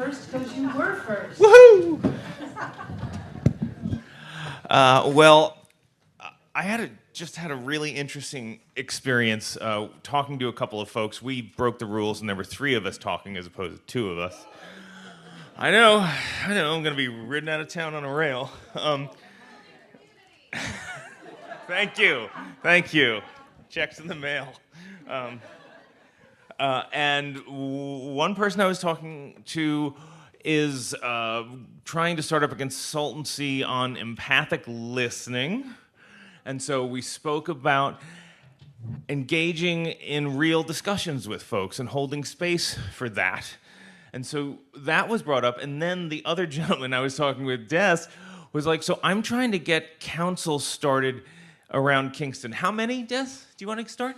first because you were first. Woohoo! Well, I just had a really interesting experience talking to a couple of folks. We broke the rules, and there were 3 of us talking as opposed to 2 of us. I know, I'm going to be ridden out of town on a rail. Thank you. Checks in the mail. And one person I was talking to is trying to start up a consultancy on empathic listening. And so we spoke about engaging in real discussions with folks and holding space for that. And so that was brought up. And then the other gentleman I was talking with, Des, was like, so I'm trying to get councils started around Kingston. How many, Des? Do you want to start?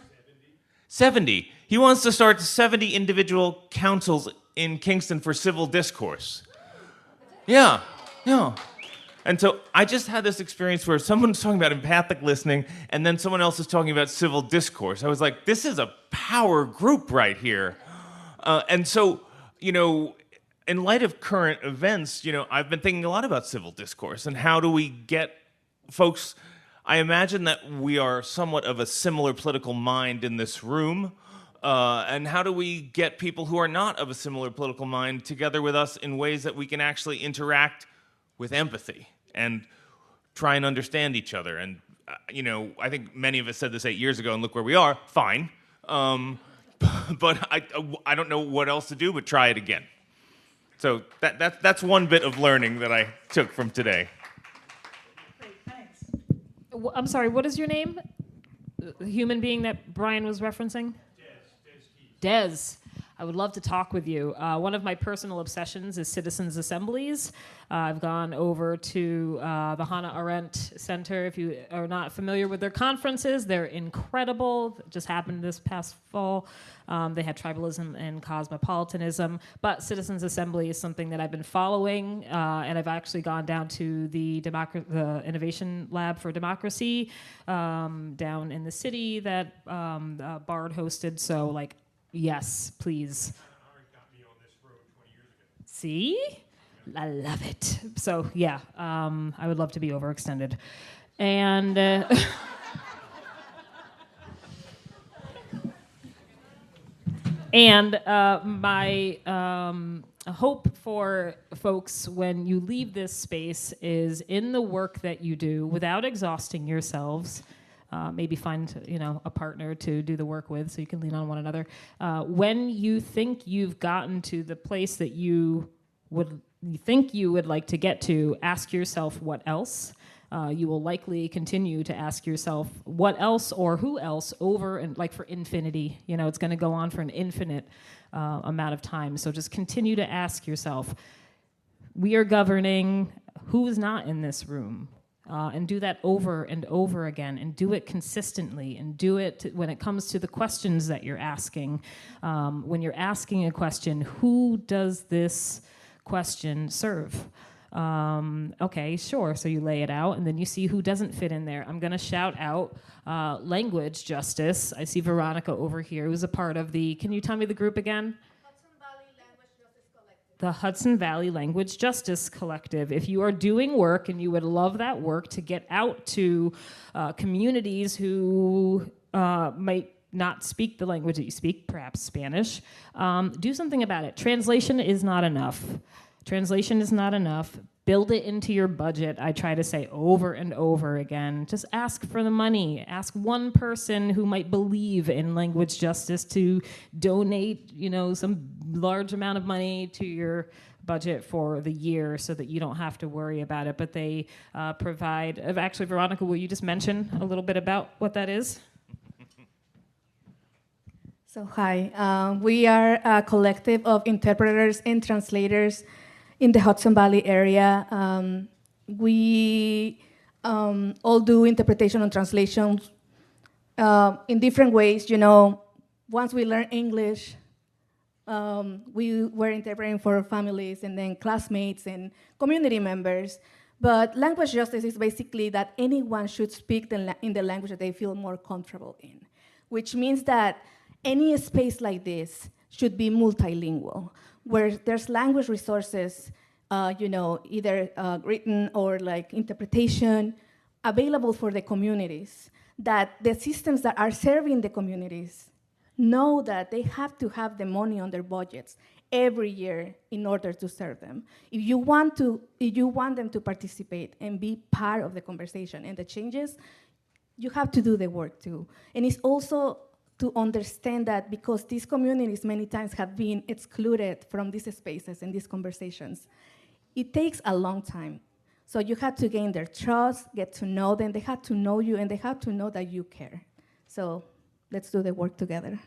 70. He wants to start 70 individual councils in Kingston for civil discourse. Yeah. And so I just had this experience where someone's talking about empathic listening, and then someone else is talking about civil discourse. I was like, this is a power group right here. And so, in light of current events, I've been thinking a lot about civil discourse and how do we get folks. I imagine that we are somewhat of a similar political mind in this room. And how do we get people who are not of a similar political mind together with us in ways that we can actually interact with empathy and try and understand each other? And, I think many of us said this 8 years ago, and look where we are. Fine. But I don't know what else to do but try it again. So that's one bit of learning that I took from today. I'm sorry, what is your name? The human being that Brian was referencing? Des. I would love to talk with you. One of my personal obsessions is citizens' assemblies. I've gone over to the Hannah Arendt Center. If you are not familiar with their conferences, they're incredible. It just happened this past fall. They had tribalism and cosmopolitanism. But citizens' assembly is something that I've been following, and I've actually gone down to the Innovation Lab for Democracy down in the city that Bard hosted. So, yes, please. Got me on this road 20 years ago. See? I love it. So, yeah, I would love to be overextended. And my hope for folks when you leave this space is in the work that you do, without exhausting yourselves, maybe find a partner to do the work with so you can lean on one another. When you think you've gotten to the place that you think you would like to get to, ask yourself what else. You will likely continue to ask yourself what else or who else over and for infinity. It's going to go on for an infinite amount of time. So just continue to ask yourself, we are governing who is not in this room. And do that over and over again, and do it consistently, and do it when it comes to the questions that you're asking. When you're asking a question, who does this question serve? Okay, sure. So you lay it out, and then you see who doesn't fit in there. I'm going to shout out language justice. I see Veronica over here, who's a part of the. Can you tell me the group again? The Hudson Valley Language Justice Collective. If you are doing work and you would love that work to get out to communities who might not speak the language that you speak, perhaps Spanish, do something about it. Translation is not enough. Build it into your budget. I try to say over and over again, just ask for the money. Ask one person who might believe in language justice to donate, some large amount of money to your budget for the year so that you don't have to worry about it. But they provide, actually, Veronica, will you just mention a little bit about what that is? So hi, we are a collective of interpreters and translators in the Hudson Valley area. We all do interpretation and translation in different ways. Once we learn English, we were interpreting for families and then classmates and community members. But language justice is basically that anyone should speak in the language that they feel more comfortable in, which means that any space like this should be multilingual, where there's language resources, either written or like interpretation, available for the communities, that the systems that are serving the communities know that they have to have the money on their budgets every year in order to serve them. If you want them to participate and be part of the conversation and the changes, you have to do the work too. And it's also to understand that because these communities many times have been excluded from these spaces and these conversations, it takes a long time. So you have to gain their trust, get to know them, they have to know you, and they have to know that you care. So let's do the work together.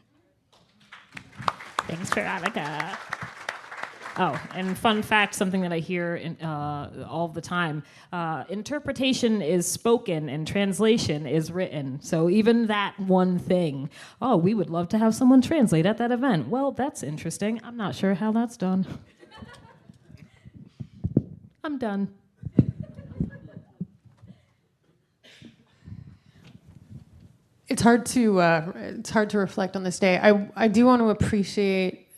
Thanks, Veronica. Oh, and fun fact, something that I hear all the time, interpretation is spoken and translation is written. So even that one thing, oh, we would love to have someone translate at that event. Well, that's interesting. I'm not sure how that's done. I'm done. It's hard to reflect on this day. I do want to appreciate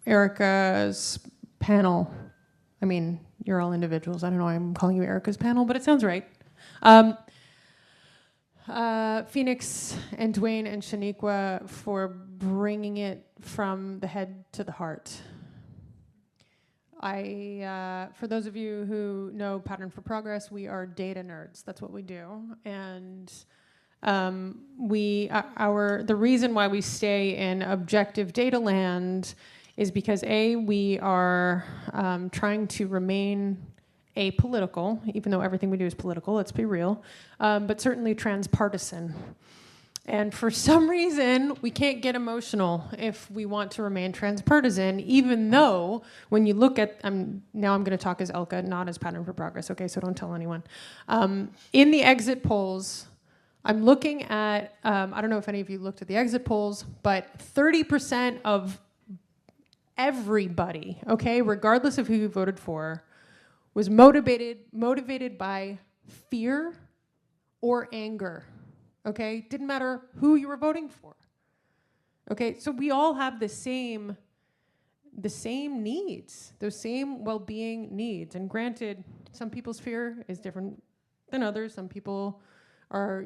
Erica's panel. I mean, you're all individuals. I don't know why I'm calling you Erica's panel, but it sounds right. Phoenix and Dwayne and Shaniqua for bringing it from the head to the heart. For those of you who know Pattern for Progress, we are data nerds. That's what we do. And the reason why we stay in objective data land is because we are trying to remain apolitical, even though everything we do is political, let's be real, but certainly transpartisan. And for some reason, we can't get emotional if we want to remain transpartisan, even though when you look at, now I'm going to talk as Elka, not as Pattern for Progress, okay, so don't tell anyone. In the exit polls, I'm looking at, I don't know if any of you looked at the exit polls, but 30% of everybody, okay, regardless of who you voted for, was motivated by fear or anger, okay? Didn't matter who you were voting for, okay? So we all have the same needs, those same well-being needs. And granted, some people's fear is different than others. Some people are,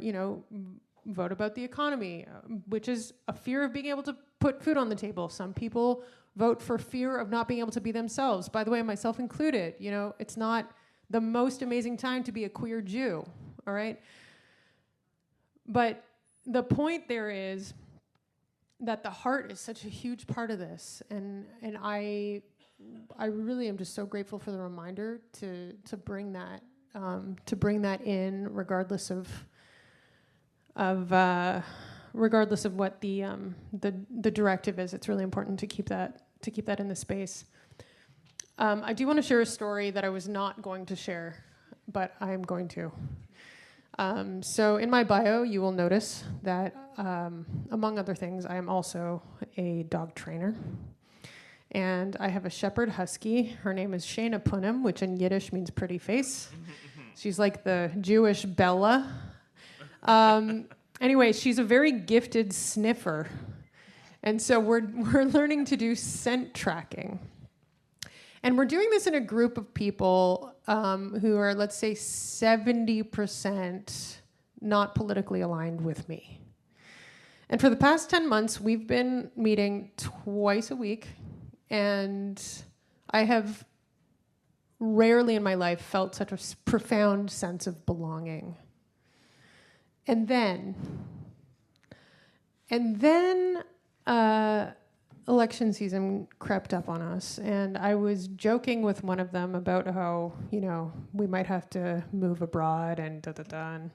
vote about the economy, which is a fear of being able to put food on the table. Some people vote for fear of not being able to be themselves. By the way, myself included. It's not the most amazing time to be a queer Jew, all right? But the point there is that the heart is such a huge part of this, and I really am just so grateful for the reminder to bring that in, regardless of what the directive is. It's really important to keep that in the space. I do want to share a story that I was not going to share, but I am going to. So in my bio, you will notice that, among other things, I am also a dog trainer. And I have a shepherd husky. Her name is Shayna Punim, which in Yiddish means pretty face. She's like the Jewish Bella. Anyway, she's a very gifted sniffer. And so we're learning to do scent tracking. And we're doing this in a group of people who are, let's say, 70% not politically aligned with me. And for the past 10 months, we've been meeting twice a week. And I have rarely in my life felt such a profound sense of belonging. And then election season crept up on us, and I was joking with one of them about how, we might have to move abroad and da-da-da. And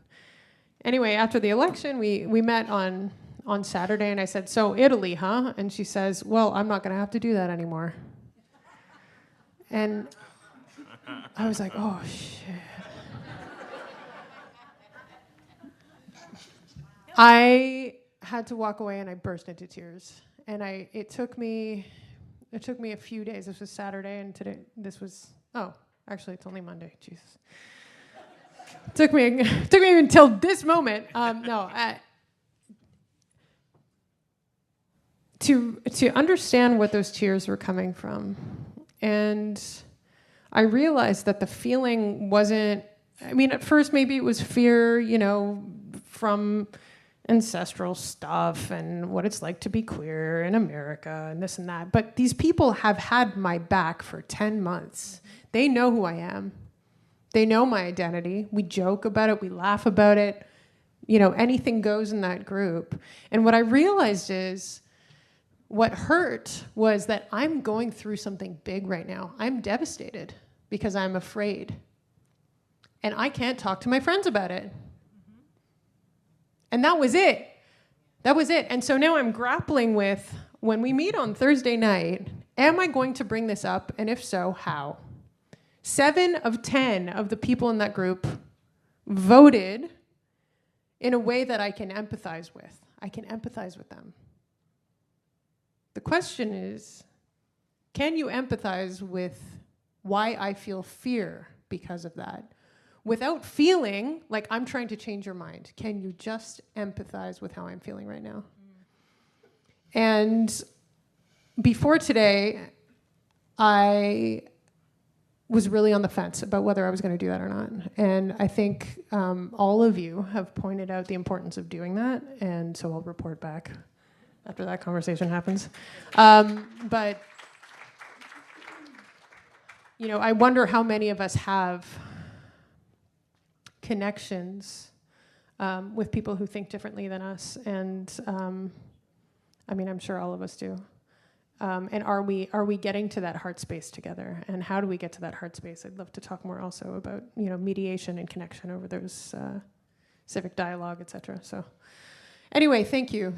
anyway, after the election, we met on Saturday, and I said, "So Italy, huh?" And she says, "Well, I'm not going to have to do that anymore." And I was like, oh, shit. I had to walk away, and I burst into tears. And it took me a few days. This was Saturday, and today actually it's only Monday. Jesus. Took me until this moment. to understand what those tears were coming from. And I realized that the feeling wasn't, I mean, at first maybe it was fear, you know, from ancestral stuff and what it's like to be queer in America and this and that. But these people have had my back for 10 months. They know who I am. They know my identity. We joke about it. We laugh about it. You know, anything goes in that group. And what I realized is what hurt was that I'm going through something big right now. I'm devastated because I'm afraid. And I can't talk to my friends about it. And that was it. That was it. And so now I'm grappling with, when we meet on Thursday night, am I going to bring this up? And if so, how? 7 of 10 of the people in that group voted in a way that I can empathize with. I can empathize with them. The question is, can you empathize with why I feel fear because of that? Without feeling like I'm trying to change your mind. Can you just empathize with how I'm feeling right now? And before today, I was really on the fence about whether I was going to do that or not. And I think all of you have pointed out the importance of doing that, and so I'll report back after that conversation happens. But, you know, I wonder how many of us have connections with people who think differently than us. And I mean, I'm sure all of us do. And are we getting to that heart space together? And how do we get to that heart space? I'd love to talk more also about, you know, mediation and connection over those civic dialogue, et cetera. So anyway, thank you.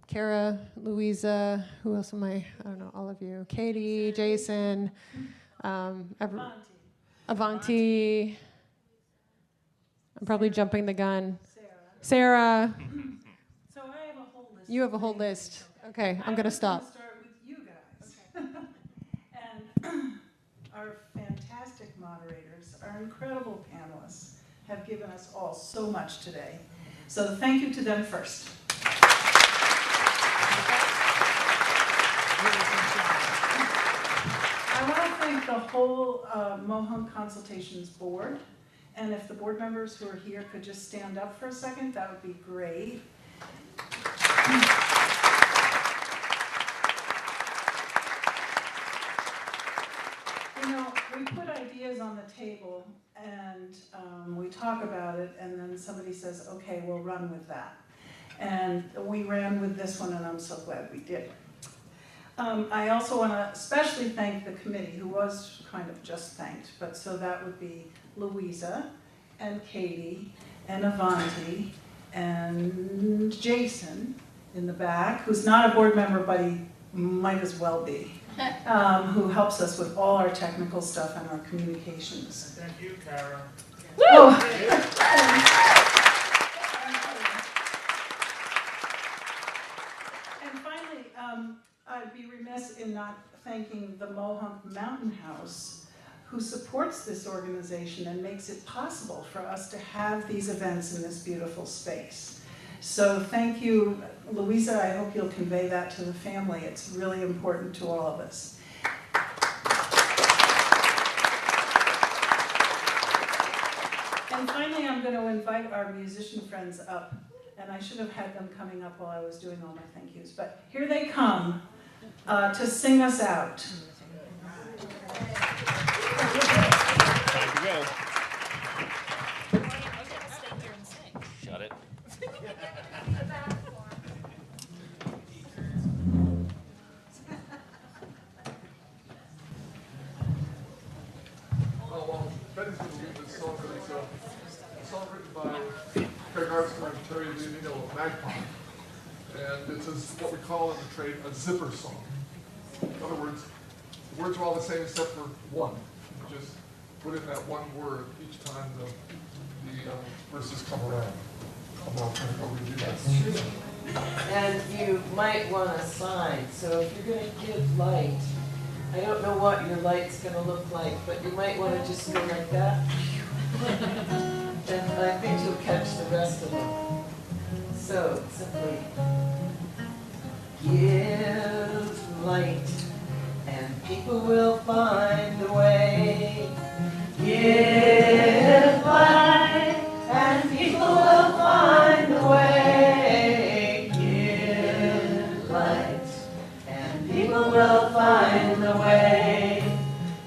Cara, Louisa, who else am I don't know, all of you. Katie, Jason, Avanti. I'm probably jumping the gun. Sarah. So I have a whole list. You have a whole list. Okay, I'm going to stop. I'm start with you guys. And our fantastic moderators, our incredible panelists have given us all so much today. So thank you to them first. I want to thank the whole Mohonk Consultations board. And if the board members who are here could just stand up for a second, that would be great. You know, we put ideas on the table and we talk about it, and then somebody says, okay, we'll run with that. And we ran with this one, and I'm so glad we did. I also want to especially thank the committee, who was kind of just thanked, but so that would be Louisa and Katie and Avanti and Jason in the back, who's not a board member, but he might as well be, who helps us with all our technical stuff and our communications. Thank you, Cara. And finally, I'd be remiss in not thanking the Mohonk Mountain House, who supports this organization and makes it possible for us to have these events in this beautiful space. So thank you, Louisa. I hope you'll convey that to the family. It's really important to all of us. And finally, I'm going to invite our musician friends up. And I should have had them coming up while I was doing all my thank yous. But here they come to sing us out. Time to go. Shut it. Betty's going to read this song, but it's a song written by and Terry Leonino of Magpie. And it's what we call in the trade a zipper song. In other words, the words are all the same except for one. You just put in that one word each time the verses come around. How we do that. And you might want a sign. So if you're going to give light, I don't know what your light's going to look like, but you might want to just go like that. And I think you'll catch the rest of them. So simply people will find a way. Give light, and people will find a way. Give light, and people will find a way.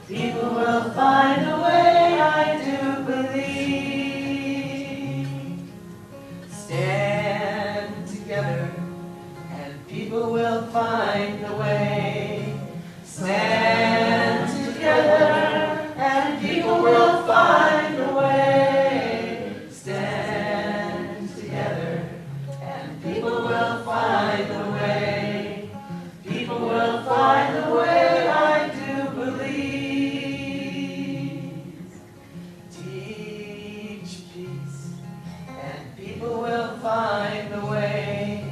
People will find a way, I do believe. Stand together, and people will find a way. Stand together, and people will find a way. Stand together, and people will find a way. People will find a way, I do believe. Teach peace, and people will find a way.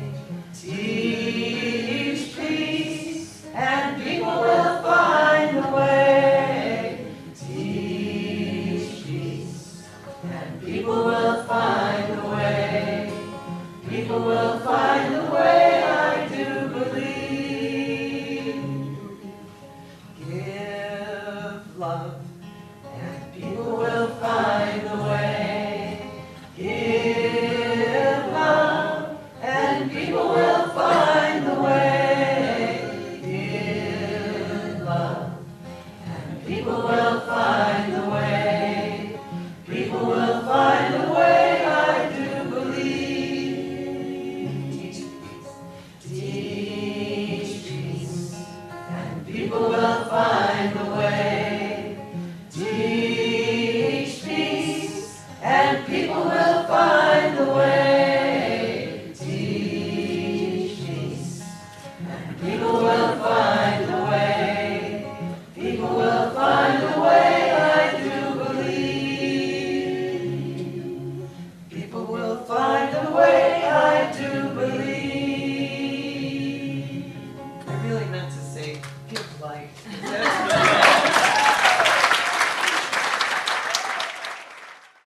Teach peace, and people will find a way. Teach peace, and people will find a way. People will find a way, I do believe. Give love, and people will find a way. Give love, and people will find a way. Give love, and people will find a way. People will find a way, I do believe. Teach peace. Teach peace, and people will find a way. Teach peace, and people will